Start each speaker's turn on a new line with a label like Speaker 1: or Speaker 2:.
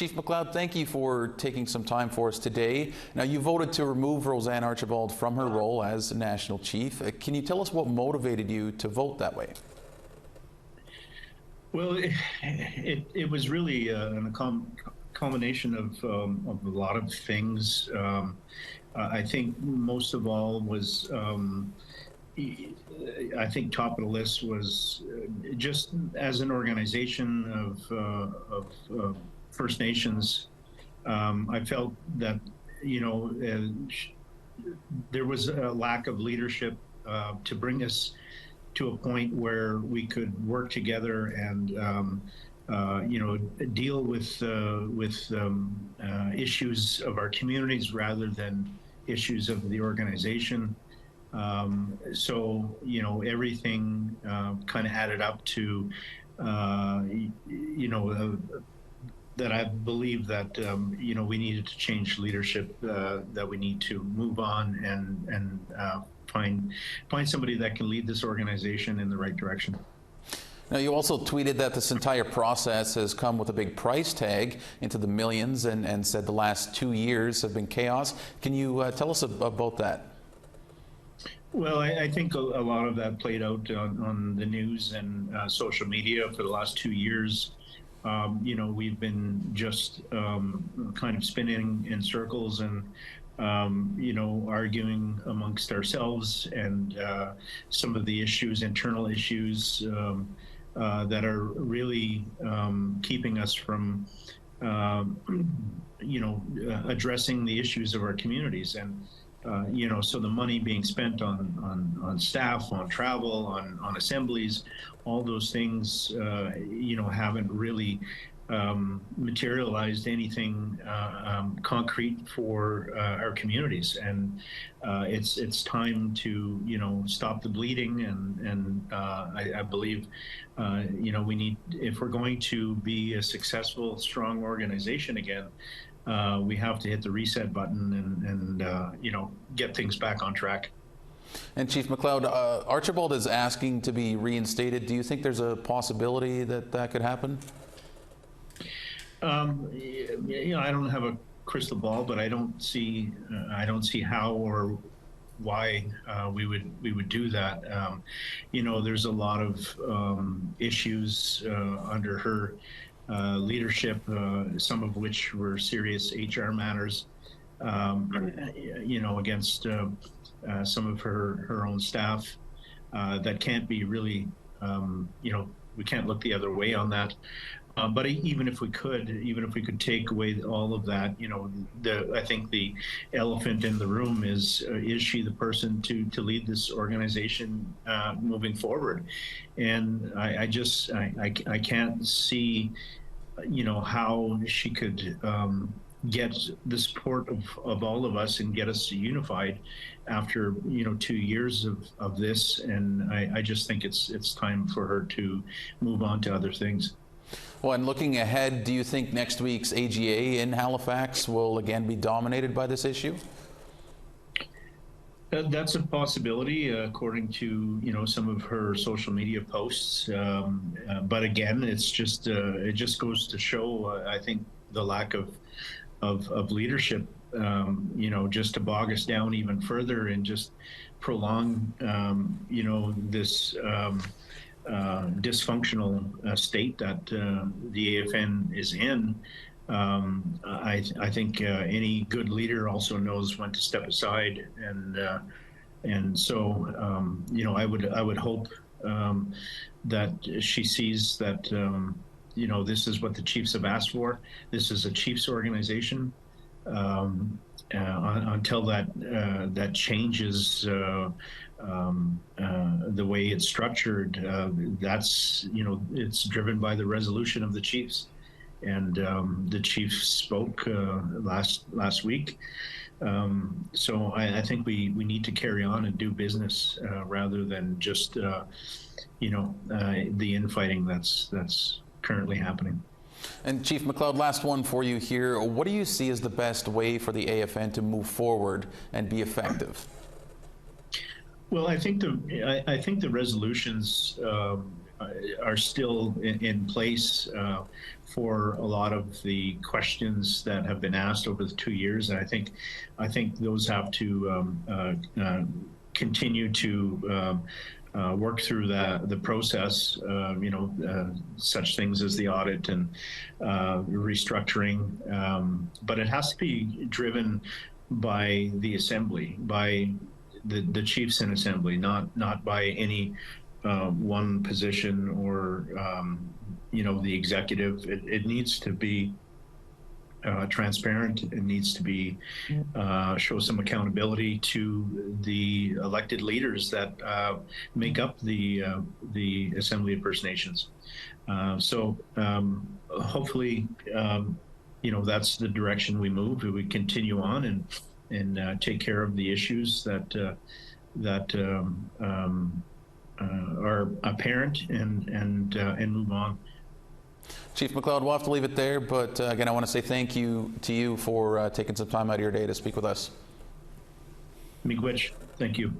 Speaker 1: Chief McLeod, thank you for taking some time for us today. Now, you voted to remove RoseAnne Archibald from her role as National Chief. Can you tell us what motivated you to vote that way?
Speaker 2: Well, it was really a combination of a lot of things. I think most of all was, I think top of the list was just as an organization of First Nations, I felt that, there was a lack of leadership to bring us to a point where we could work together and deal with issues of our communities rather than issues of the organization. So everything kind of added up to that I believe that we needed to change leadership, that we need to move on and find somebody that can lead this organization in the right direction.
Speaker 1: Now, you also tweeted that this entire process has come with a big price tag into the millions and said the last 2 years have been chaos. Can you tell us about that?
Speaker 2: Well, I think a lot of that played out on the news and social media for the last 2 years. We've been just kind of spinning in circles and arguing amongst ourselves and some of the issues, internal issues that are really keeping us from, addressing the issues of our communities. And, so the money being spent on staff, on travel, on assemblies, all those things, haven't really materialized anything concrete for our communities, and it's time to stop the bleeding, and I believe we need, if we're going to be a successful, strong organization again, we have to hit the reset button and get things back on track.
Speaker 1: And Chief McLeod, Archibald is asking to be reinstated. Do you think there's a possibility that that could happen?
Speaker 2: I don't have a crystal ball, but I don't see how or why we would do that. There's a lot of issues under her leadership, some of which were serious HR matters, against some of her own staff that can't be really, we can't look the other way on that. But even if we could take away all of that, I think the elephant in the room is she the person to lead this organization moving forward? And I can't see, how she could get the support of all of us and get us unified after 2 years of this. And I just think it's time for her to move on to other things.
Speaker 1: Well, and looking ahead, do you think next week's AGA in Halifax will again be dominated by this issue?
Speaker 2: That's a possibility, according to some of her social media posts. But again, it's just it just goes to show, I think, the lack of leadership. Just to bog us down even further and just prolong, this dysfunctional state that the AFN is in. I think any good leader also knows when to step aside, and so I would hope that she sees that this is what the Chiefs have asked for. This is a Chiefs organization. Until that changes the way it's structured, that's it's driven by the resolution of the Chiefs. And the Chiefs spoke last week. So I think we need to carry on and do business rather than just the infighting that's currently happening.
Speaker 1: And Chief McLeod, last one for you here. What do you see as the best way for the AFN to move forward and be effective?
Speaker 2: Well, I think the resolutions are still in place for a lot of the questions that have been asked over the 2 years. And I think those have to continue to work through the process, such things as the audit and restructuring. But it has to be driven by the Assembly, by the chiefs in Assembly, not by any one position or the executive. It needs to be transparent. It needs to be show some accountability to the elected leaders that make up the Assembly of First Nations. So hopefully, that's the direction we move. We continue on and take care of the issues that are apparent and move on.
Speaker 1: Chief McLeod, we'll have to leave it there, but again, I want to say thank you to you for taking some time out of your day to speak with us.
Speaker 2: Miigwech, thank you.